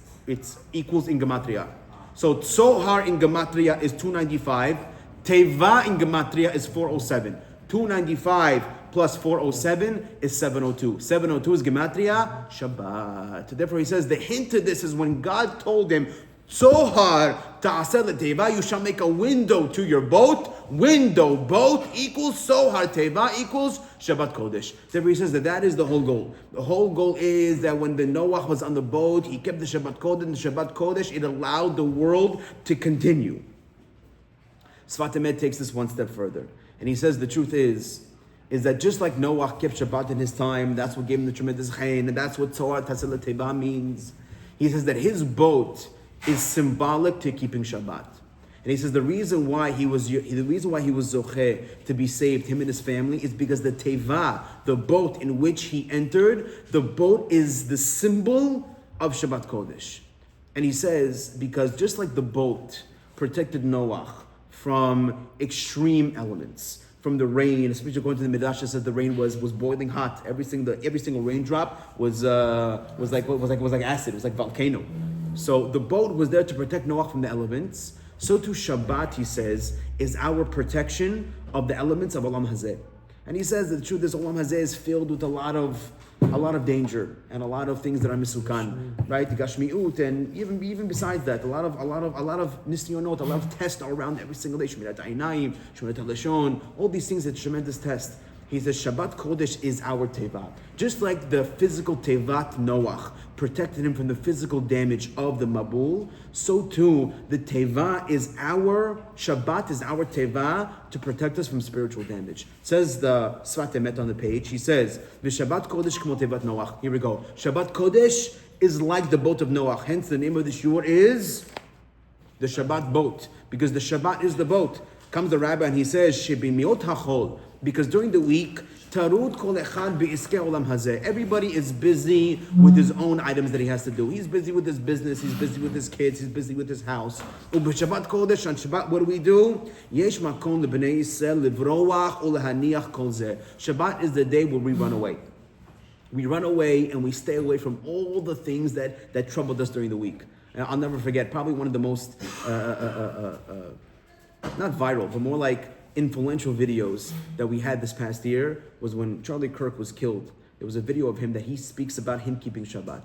equals in gematria. So tzohar in gematria is 295. Teva in gematria is 407. 295 plus 407 is 702. 702 is gematria Shabbat. Therefore, he says the hint to this is when God told him, Zohar ta'aseh l'teva, you shall make a window to your boat. Window, boat equals Zohar, teva equals Shabbat Kodesh. Therefore, he says that is the whole goal. The whole goal is that when the Noach was on the boat, he kept the Shabbat Kodesh, and the Shabbat Kodesh, it allowed the world to continue. Sfat Emet takes this one step further. And he says the truth is that just like Noach kept Shabbat in his time, that's what gave him the tremendous chayin, and that's what Zohar ta'aseh l'teva means. He says that his boat is symbolic to keeping Shabbat. And he says the reason why he was zocheh to be saved, him and his family, is because the teva, the boat in which he entered, the boat is the symbol of Shabbat Kodesh. And he says, because just like the boat protected Noach from extreme elements, from the rain, especially according to the Midrash, it says the rain was boiling hot. Every single raindrop was like acid. It was like volcano. So the boat was there to protect Noach from the elements. So too Shabbat, he says, is our protection of the elements of Olam Hazeh. And he says that the truth is Olam Hazeh is filled with a lot of danger and a lot of things that are misukan, right? The Gashmiut, and even besides that, a lot of nisyonot, a lot of tests are around every single day. Shmirat Einayim, Shmirat HaLashon, all these things, it's a tremendous test. He says Shabbat Kodesh is our teva. Just like the physical tevat Noach protected him from the physical damage of the Mabul, so too the teva is Shabbat is our teva to protect us from spiritual damage. It says the Sfat Emet on the page, he says, V'Shabbat Kodesh k'mo tevat Noach. Here we go. Shabbat Kodesh is like the boat of Noach. Hence the name of the shiur is the Shabbat boat, because the Shabbat is the boat. Comes the rabbi and he says, Shebimiot hachol, because during the week, tarud kol echad be'iskei olam hazeh. Everybody is busy with his own items that he has to do. He's busy with his business, he's busy with his kids, he's busy with his house. U'b'Shabbat Kodesh, on Shabbat, what do? Yesh makom lebnei Yisrael livroach ulehaniach kol zeh. Shabbat is the day where we run away. We run away and we stay away from all the things that troubled us during the week. And I'll never forget, probably one of the most, not viral, but more like influential videos that we had this past year was when Charlie Kirk was killed. There was a video of him that he speaks about him keeping Shabbat.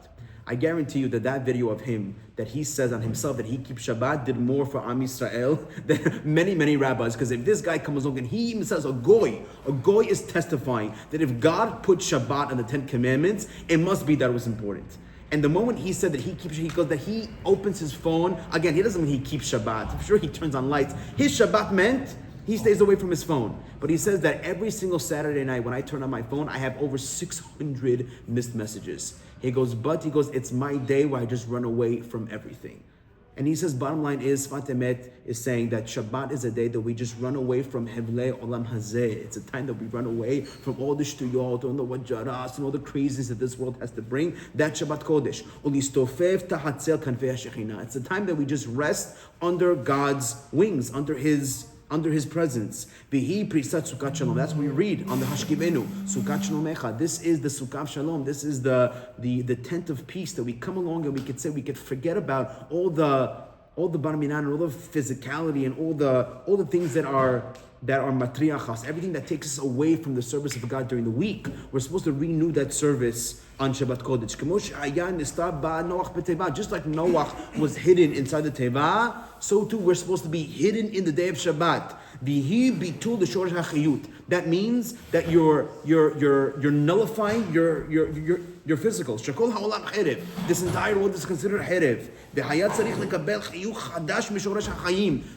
I guarantee you that video of him, that he says on himself that he keeps Shabbat, did more for Am Yisrael than many rabbis. Because if this guy comes along and he even says a goy is testifying that if God put Shabbat on the 10 Commandments, it must be that it was important. And the moment he said that he opens his phone, again, he doesn't mean he keeps Shabbat. I'm sure he turns on lights. His Shabbat meant he stays away from his phone. But he says that every single Saturday night when I turn on my phone, I have over 600 missed messages. He goes, it's my day where I just run away from everything. And he says, bottom line is, Sfat Emet is saying that Shabbat is a day that we just run away from Hevlei Olam Hazeh. It's a time that we run away from all the shtuyot, all the wajaras, and all the crazies that this world has to bring. That's Shabbat Kodesh. Ulistofev tahatzel kanfei hashechina. It's a time that we just rest under God's wings, under His presence. Vihi prisat sukat shalom. That's what we read on the Hashkivenu. Sukat shalomecha. This is the sukat shalom. This is the tent of peace that we come along and we could forget about all the barminan and all the physicality and all the things that are matriachas, everything that takes us away from the service of God during the week. We're supposed to renew that service on Shabbat Kodesh. Just like Noach was hidden inside the teva, so too we're supposed to be hidden in the day of Shabbat. That means that you're nullifying your physical. This entire world is considered herev.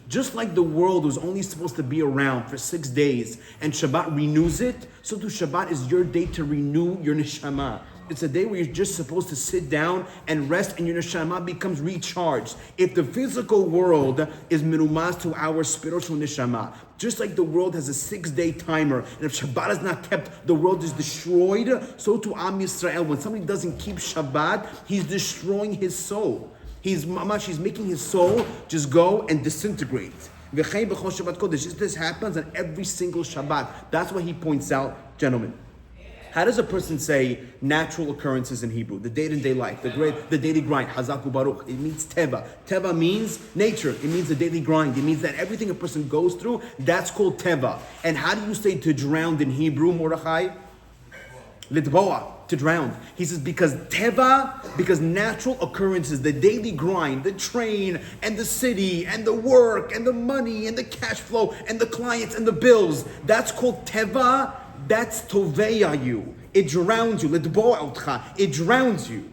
Just like the world was only supposed to be around for 6 days and Shabbat renews it, so too Shabbat is your day to renew your neshama. It's a day where you're just supposed to sit down and rest and your neshama becomes recharged. If the physical world is minumaz to our spiritual neshama, just like the world has a 6-day timer, and if Shabbat is not kept, the world is destroyed, so to Am Yisrael, when somebody doesn't keep Shabbat, he's destroying his soul. He's making his soul just go and disintegrate. This happens on every single Shabbat. That's what he points out, gentlemen. How does a person say natural occurrences in Hebrew? The day-to-day life, the daily grind, Hazaku Baruch. It means teva. Teva means nature. It means the daily grind. It means that everything a person goes through, that's called teva. And how do you say to drown in Hebrew, Mordechai? Litboa, to drown. He says because natural occurrences, the daily grind, the train and the city and the work and the money and the cash flow and the clients and the bills, that's called teva. That's toveya you. It drowns you. It drowns you.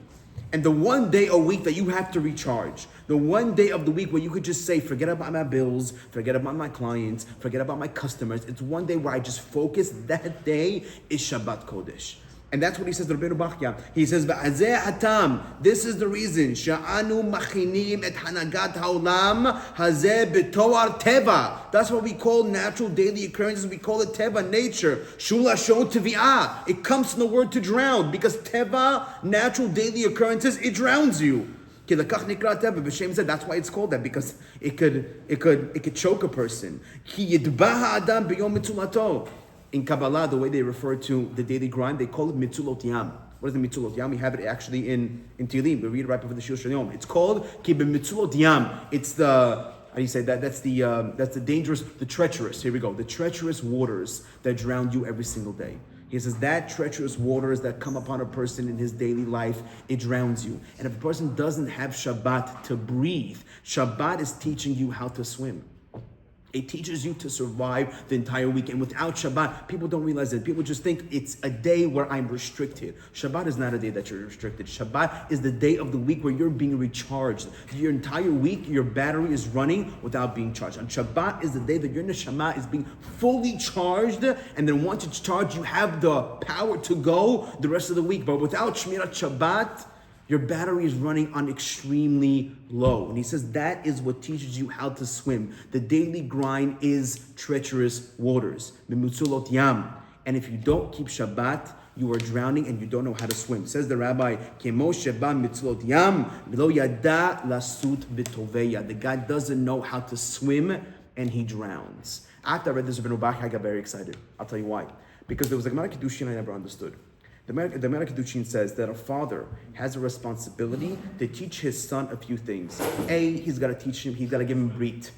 And the one day a week that you have to recharge, the one day of the week where you could just say, forget about my bills, forget about my clients, forget about my customers. It's one day where I just focus. That day is Shabbat Kodesh. And that's what he says to Rabbeinu Bachya. He says, this is the reason. Sha'anu machinim et hanagat haolam hazeh b'toar teva. That's what we call natural daily occurrences. We call it teva, nature. Shula sho tevi'ah. It comes from the word to drown. Because teva, natural daily occurrences, it drowns you. B'Shem said that's why it's called that, because it could choke a person. Ki yidbaha adam b'yom mitzulato. In Kabbalah, the way they refer to the daily grind, they call it mitzulot yam. What is the mitzulot yam? We have it actually in Tehillim. We read it right before the Shir Shayom. It's called ki b'mitzulot yam. It's the, how do you say that? That's the dangerous, the treacherous. Here we go. The treacherous waters that drown you every single day. He says that treacherous waters that come upon a person in his daily life, it drowns you. And if a person doesn't have Shabbat to breathe, Shabbat is teaching you how to swim. It teaches you to survive the entire week. And without Shabbat, people don't realize it. People just think it's a day where I'm restricted. Shabbat is not a day that you're restricted. Shabbat is the day of the week where you're being recharged. Your entire week, your battery is running without being charged. And Shabbat is the day that your neshama is being fully charged. And then once it's charged, you have the power to go the rest of the week. But without Shmirat Shabbat, your battery is running on extremely low. And he says that is what teaches you how to swim. The daily grind is treacherous waters. Mimutzulot yam. And if you don't keep Shabbat, you are drowning and you don't know how to swim. Says the Rabbi, Kemo sheba mitzulot yam, lo yada lasut b'toveya. The guy doesn't know how to swim and he drowns. After I read this Rubinoff, I got very excited. I'll tell you why. Because there was a Gemara Kiddushin I never understood. The Gemara Kiddushin says that a father has a responsibility to teach his son a few things. A, he's got to teach him, he's got to give him brit.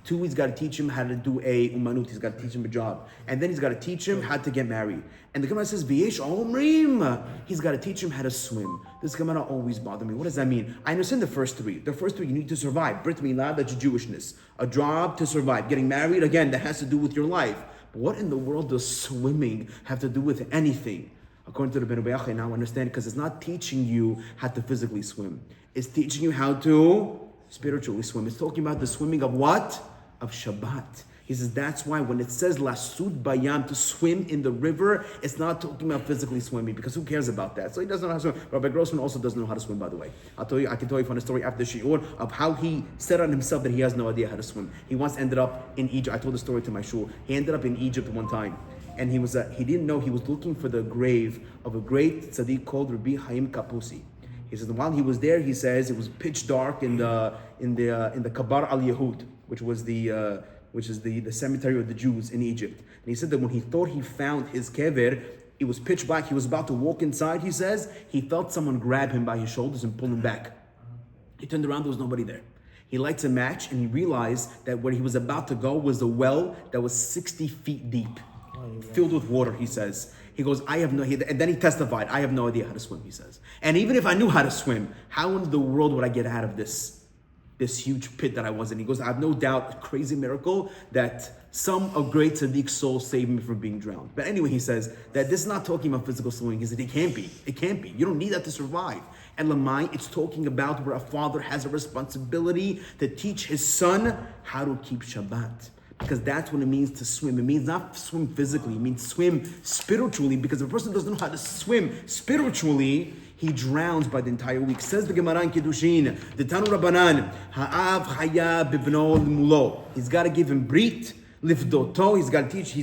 2, he's got to teach him how to do a umanut, he's got to teach him a job. And then he's got to teach him how to get married. And the Gemara says, V'yesh omrim, he's got to teach him how to swim. This Gemara always bothered me. What does that mean? I understand the first 3. The first 3, you need to survive. Brit milah, that's Jewishness. A job to survive. Getting married, again, that has to do with your life. But what in the world does swimming have to do with anything? According to the Rubinoff, I now understand, because it's not teaching you how to physically swim. It's teaching you how to spiritually swim. It's talking about the swimming of what? Of Shabbat. He says that's why when it says lasud bayam, to swim in the river, it's not talking about physically swimming, because who cares about that? So he doesn't know how to swim. Rabbi Grossman also doesn't know how to swim, by the way. I can tell you from a story after the shiur of how he said on himself that he has no idea how to swim. He once ended up in Egypt. I told the story to my shul. He ended up in Egypt one time. And he didn't know, he was looking for the grave of a great tzaddik called Rabbi Chaim Kapusi. He says while he was there, he says it was pitch dark in the Kabar al Yehud, which is the cemetery of the Jews in Egypt. And he said that when he thought he found his kever, it was pitch black. He was about to walk inside. He says he felt someone grab him by his shoulders and pull him back. He turned around, there was nobody there. He lights a match and he realized that where he was about to go was a well that was 60 feet deep. Filled with water, he says. He goes, and then he testified, I have no idea how to swim, he says. And even if I knew how to swim, how in the world would I get out of this huge pit that I was in? He goes, I have no doubt, a crazy miracle that a great tzaddik soul saved me from being drowned. But anyway, he says that this is not talking about physical swimming. He said, it can't be. You don't need that to survive. And Lamai, it's talking about where a father has a responsibility to teach his son how to keep Shabbat. Because that's what it means to swim. It means not swim physically, it means swim spiritually. Because if a person doesn't know how to swim spiritually, he drowns by the entire week. Says the Gemara in Kiddushin, the Tanu Rabbanan, Ha'av Chaya Bivno Mulo. He's got to give him brit. Lifdoto, he's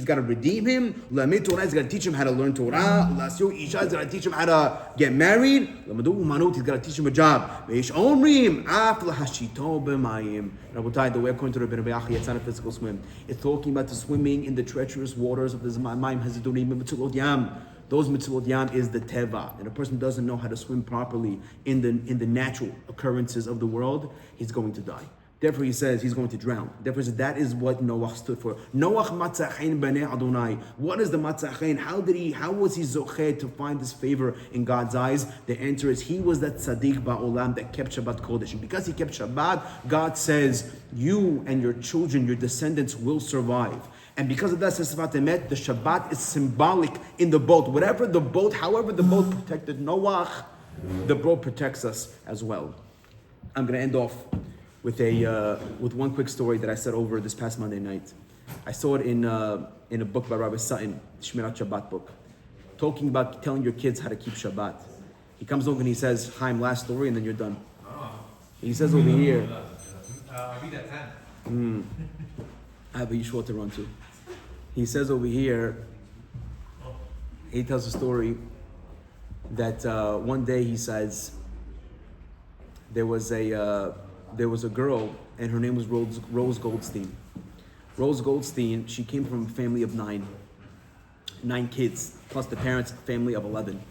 got to redeem him. Lamed Torah, he's got to teach him how to learn Torah. Lasio Isha, he's got to teach him how to get married. Lamadu Umanut, he's got to teach him a job. Veish Omrim, Af Lahashito B'mayim. Rabotai, the way according to Rabbi Achi, it's not a physical swim. It's talking about the swimming in the treacherous waters of the Mayim Hazidurim Mitzvot Yam. Those Mitzvot Yam is the Teva. And a person who doesn't know how to swim properly in the natural occurrences of the world, he's going to die. Therefore, he says he's going to drown. Therefore, that is what Noach stood for. Noach matzachein b'nei Adonai. What is the matzachein? How was he zochet to find this favor in God's eyes? The answer is he was that tzaddik ba'olam that kept Shabbat Kodesh. And because he kept Shabbat, God says, you and your children, your descendants will survive. And because of that, says Sfat Emet, the Shabbat is symbolic in the boat. However the boat protected Noach, the boat protects us as well. I'm going to end off with one quick story that I said over this past Monday night. I saw it in a book by Rabbi Sutton, Shmirat Shabbat book, talking about telling your kids how to keep Shabbat. He comes over and he says, Chaim, last story, and then you're done. He says over here, I'll read at 10. I have a Yeshua to run to. He says over here, he tells a story that one day he says there was a girl and her name was Rose Goldstein. Rose Goldstein, she came from a family of nine kids, plus the parents, family of 11.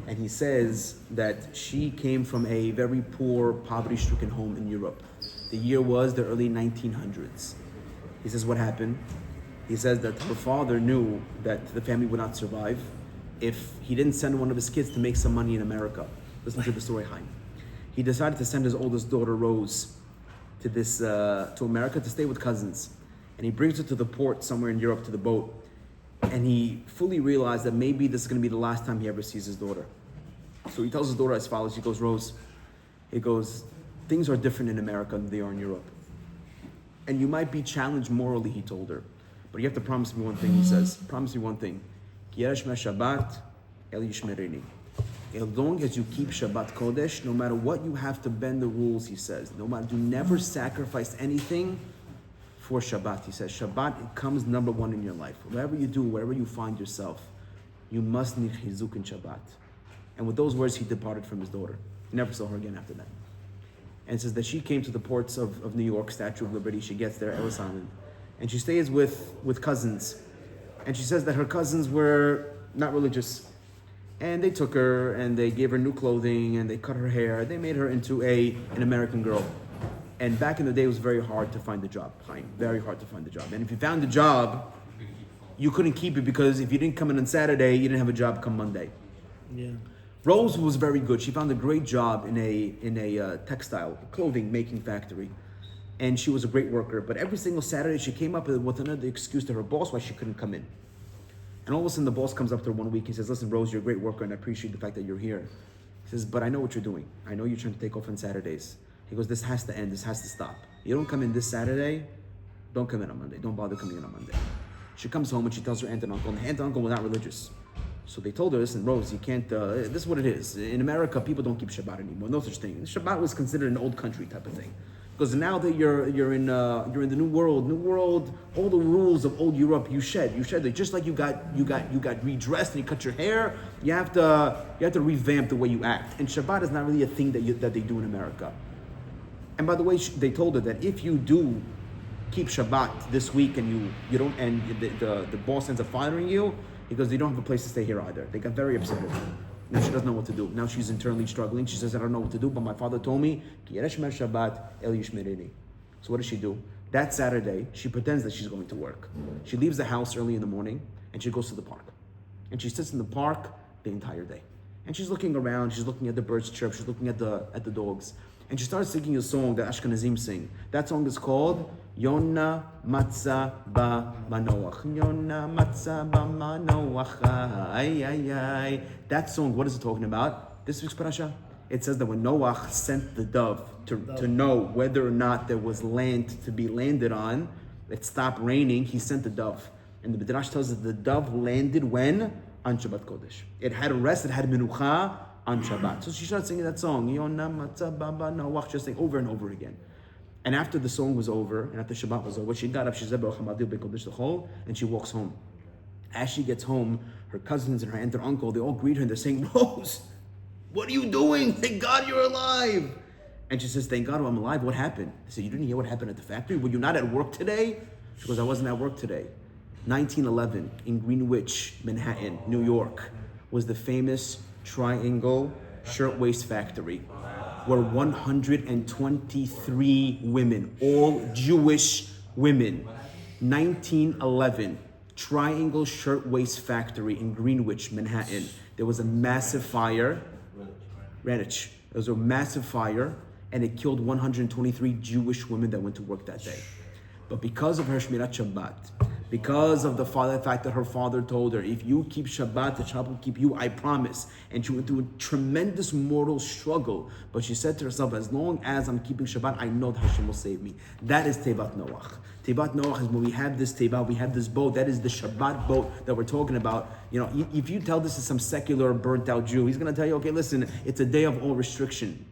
And he says that she came from a very poor, poverty-stricken home in Europe. The year was the early 1900s. He says what happened? He says that her father knew that the family would not survive if he didn't send one of his kids to make some money in America. Listen to the story, Chaim. He decided to send his oldest daughter, Rose, to America to stay with cousins. And he brings her to the port somewhere in Europe, to the boat. And he fully realized that maybe this is going to be the last time he ever sees his daughter. So he tells his daughter as follows. He goes, Rose, he goes, things are different in America than they are in Europe. And you might be challenged morally, he told her. But you have to promise me one thing, he says. Promise me one thing. Ki yashma Shabbat, el yishmerini. As long as you keep Shabbat Kodesh, no matter what you have to bend the rules, he says. Do never sacrifice anything for Shabbat. He says, Shabbat, it comes number one in your life. Whatever you do, wherever you find yourself, you must need chizuk in Shabbat. And with those words, he departed from his daughter. He never saw her again after that. And it says that she came to the ports of New York, Statue of Liberty. She gets there, Ellis Island. And she stays with cousins. And she says that her cousins were not religious. And they took her and they gave her new clothing and they cut her hair. They made her into an American girl. And back in the day, it was very hard to find a job. Very hard to find a job. And if you found a job, you couldn't keep it because if you didn't come in on Saturday, you didn't have a job come Monday. Yeah. Rose was very good. She found a great job in a textile clothing making factory. And she was a great worker. But every single Saturday, she came up with another excuse to her boss why she couldn't come in. And all of a sudden, the boss comes up to her one week and says, listen, Rose, you're a great worker and I appreciate the fact that you're here. He says, but I know what you're doing. I know you're trying to take off on Saturdays. He goes, this has to end. This has to stop. You don't come in this Saturday, don't come in on Monday. Don't bother coming in on Monday. She comes home and she tells her aunt and uncle. And the aunt and uncle were not religious. So they told her, listen, Rose, you can't, this is what it is. In America, people don't keep Shabbat anymore. No such thing. Shabbat was considered an old country type of thing. Because now that you're in the new world, all the rules of old Europe you shed. Just like you got redressed and you cut your hair, you have to revamp the way you act. And Shabbat is not really a thing that they do in America. And by the way, they told her that if you do keep Shabbat this week and you don't, and the boss ends up firing you, because they don't have a place to stay here either. They got very upset with her. Now she doesn't know what to do. Now she's internally struggling. She says, I don't know what to do, but my father told me, Shabbat el yishmerini. So what does she do? That Saturday, she pretends that she's going to work. She leaves the house early in the morning and she goes to the park. And she sits in the park the entire day. And she's looking around, she's looking at the birds chirp, she's looking at the dogs. And she starts singing a song that Ashkenazim sing. That song is called Yona Matzah Ba Manoach. Yona Matzah Ba Manoach. Ay, ay, ay. That song, what is it talking about? This week's parasha. It says that when Noach sent the dove to know whether or not there was land to be landed on, it stopped raining, he sent the dove. And the Midrash tells us the dove landed when? On Shabbat Kodesh. It had a rest, it had menucha on Shabbat. So she started singing that song, Yona Matzah Ba Noach, just saying over and over again. And after the song was over, and after Shabbat was over, she got up, she said, and she walks home. As she gets home, her cousins and her aunt and uncle, they all greet her and they're saying, Rose, what are you doing? Thank God you're alive. And she says, thank God I'm alive. What happened? I said, you didn't hear what happened at the factory? Were you not at work today? She goes, I wasn't at work today. 1911 in Greenwich, Manhattan, New York, was the famous Triangle Shirtwaist Factory, where 123 women, all Jewish women, 1911, Triangle Shirtwaist Factory in Greenwich, Manhattan. There was a massive fire, Greenwich. There was a massive fire, and it killed 123 Jewish women that went to work that day. But because of her Shmirat Shabbat, because of the fact that her father told her, if you keep Shabbat, the Shabbat will keep you, I promise. And she went through a tremendous moral struggle. But she said to herself, as long as I'm keeping Shabbat, I know that Hashem will save me. That is Tevat Noach. Tevat Noach is when we have this Tevat, we have this boat. That is the Shabbat boat that we're talking about. You know, if you tell this to some secular, burnt out Jew, he's going to tell you, okay, listen, it's a day of all restriction.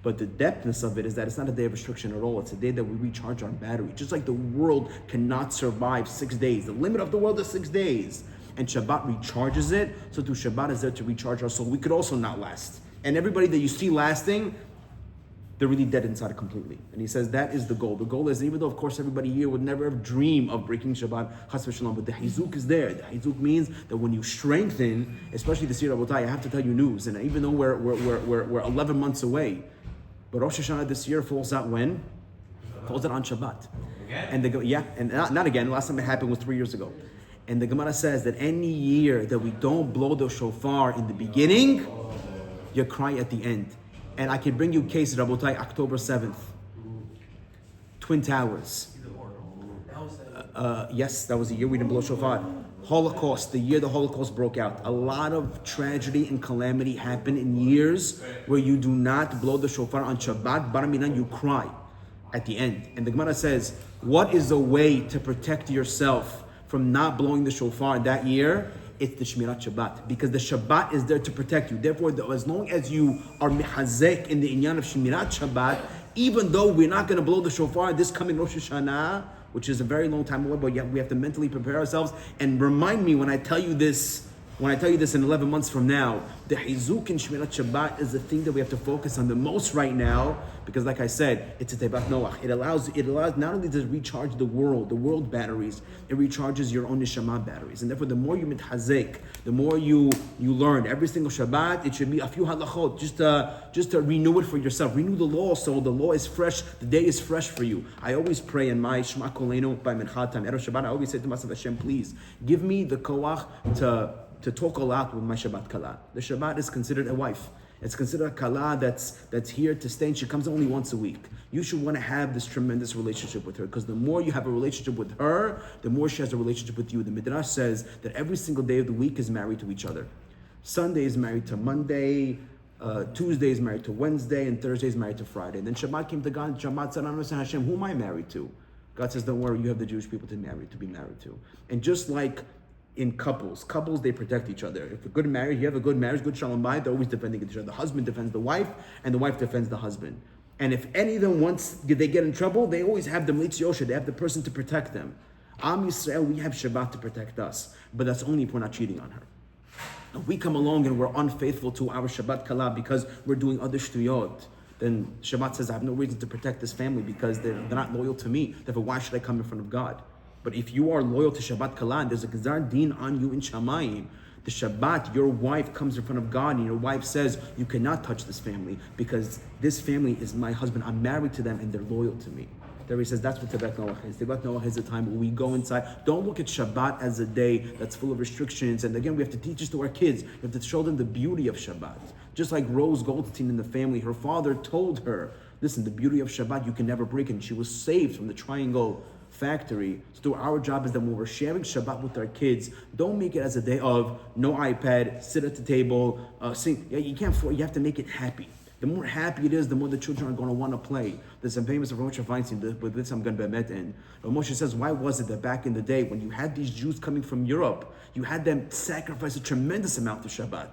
But the depthness of it is that it's not a day of restriction at all. It's a day that we recharge our battery. Just like the world cannot survive 6 days. The limit of the world is 6 days. And Shabbat recharges it. So through Shabbat is there to recharge our soul. We could also not last. And everybody that you see lasting, they're really dead inside completely. And he says that is the goal. The goal is, even though of course everybody here would never have dream of breaking Shabbat, chas v'shalom, but the hizuk is there. The hizuk means that when you strengthen, especially this year, Rabotai, I have to tell you news. And even though we're 11 months away, but Rosh Hashanah this year falls out when? Falls out on Shabbat. Again? And not again. Last time it happened was 3 years ago. And the Gemara says that any year that we don't blow the shofar in the beginning, you cry at the end. And I can bring you cases, Rabotai, October 7th. Twin Towers. Yes, that was the year we didn't blow shofar. Holocaust, the year the Holocaust broke out. A lot of tragedy and calamity happen in years where you do not blow the shofar on Shabbat, Bar Minan, you cry at the end. And the Gemara says, what is a way to protect yourself from not blowing the shofar that year? It's the Shmirat Shabbat, because the Shabbat is there to protect you. Therefore, as long as you are mehazek in the inyan of Shmirat Shabbat, even though we're not going to blow the shofar this coming Rosh Hashanah, which is a very long time away, but yet we have to mentally prepare ourselves. And remind me when I tell you this in 11 months from now, the Hizuk and Shmirat Shabbat is the thing that we have to focus on the most right now, because like I said, it's a Tevat Noach. It allows not only to recharge the world batteries, it recharges your own neshama batteries. And therefore, the more you mitchazek, the more you learn every single Shabbat, it should be a few halachot, just to renew it for yourself. Renew the law so the law is fresh, the day is fresh for you. I always pray in my Shema Kolenu by Mincha Time, Erev Shabbat, I always say to myself, Hashem, please, give me the koach to talk a lot with my Shabbat Kala. The Shabbat is considered a wife. It's considered a Kala that's here to stay, and she comes only once a week. You should want to have this tremendous relationship with her, because the more you have a relationship with her, the more she has a relationship with you. The Midrash says that every single day of the week is married to each other. Sunday is married to Monday, Tuesday is married to Wednesday, and Thursday is married to Friday. Then Shabbat came to God, and Shabbat said, Hashem, who am I married to? God says, don't worry, you have the Jewish people to be married to. And just like in couples, they protect each other. If you have a good marriage, good shalom bayit, they're always defending each other. The husband defends the wife, and the wife defends the husband. And if any of them, once they get in trouble, they always have the Melitz Yosha, they have the person to protect them. Am Yisrael, we have Shabbat to protect us, but that's only if we're not cheating on her. If we come along and we're unfaithful to our Shabbat Kala because we're doing other shtuyot, then Shabbat says, I have no reason to protect this family because they're not loyal to me. Therefore, why should I come in front of God? But if you are loyal to Shabbat Kala, there's a Gazar Din on you in Shamayim. The Shabbat, your wife comes in front of God and your wife says, you cannot touch this family because this family is my husband. I'm married to them and they're loyal to me. There he says that's what Tevat Noach is. Tevat Noach is a time where we go inside. Don't look at Shabbat as a day that's full of restrictions. And again, we have to teach this to our kids. We have to show them the beauty of Shabbat. Just like Rose Goldstein in the family, her father told her, listen, the beauty of Shabbat, you can never break it. And she was saved from the Triangle Factory. So our job is that when we're sharing Shabbat with our kids, don't make it as a day of no iPad, sit at the table, sing. Yeah, you have to make it happy. The more happy it is, the more the children are going to want to play. There's some famous of Moshe Feinstein, with this I'm going to be met in. But Moshe says, why was it that back in the day, when you had these Jews coming from Europe, you had them sacrifice a tremendous amount to Shabbat?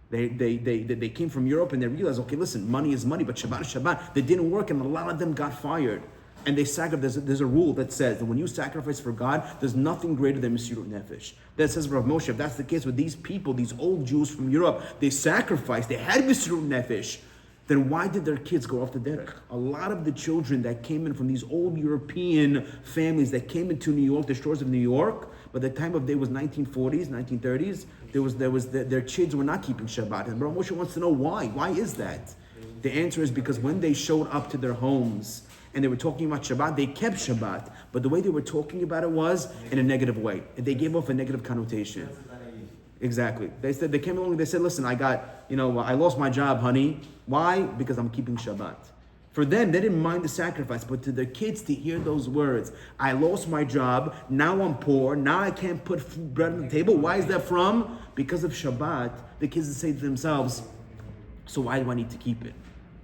They came from Europe and they realized, okay, listen, money is money, but Shabbat is Shabbat. They didn't work and a lot of them got fired. and they sacrifice. There's a rule that says that when you sacrifice for God, there's nothing greater than Mesirut Nefesh. That says, Rav Moshe, if that's the case with these people, these old Jews from Europe, they sacrificed, they had Mesirut Nefesh, then why did their kids go off the derech? A lot of the children that came in from these old European families that came into New York, the shores of New York, by the time of day was 1940s, 1930s, their kids were not keeping Shabbat. And Rav Moshe wants to know why. Why is that? The answer is because when they showed up to their homes and they were talking about Shabbat, they kept Shabbat, but the way they were talking about it was in a negative way. And they gave off a negative connotation. Exactly. They came along and they said, listen, I lost my job, honey. Why? Because I'm keeping Shabbat. For them, they didn't mind the sacrifice, but to their kids to hear those words, I lost my job, now I'm poor, now I can't put bread on the table. Why is that from? Because of Shabbat. The kids would say to themselves, so why do I need to keep it?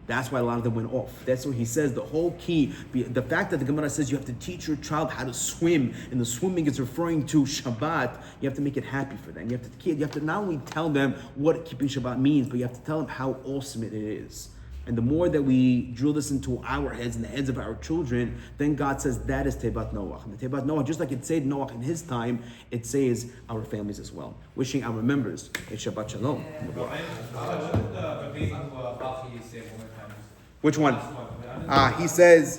That's why a lot of them went off. That's what he says, the whole key, the fact that the Gemara says you have to teach your child how to swim, and the swimming is referring to Shabbat, you have to make it happy for them. You have to not only tell them what keeping Shabbat means, but you have to tell them how awesome it is. And the more that we drill this into our heads and the heads of our children, then God says that is Tevat Noach. And the Tevat Noach, just like it said Noach in his time, it says our families as well. Wishing our members a Shabbat Shalom. Which one? He says,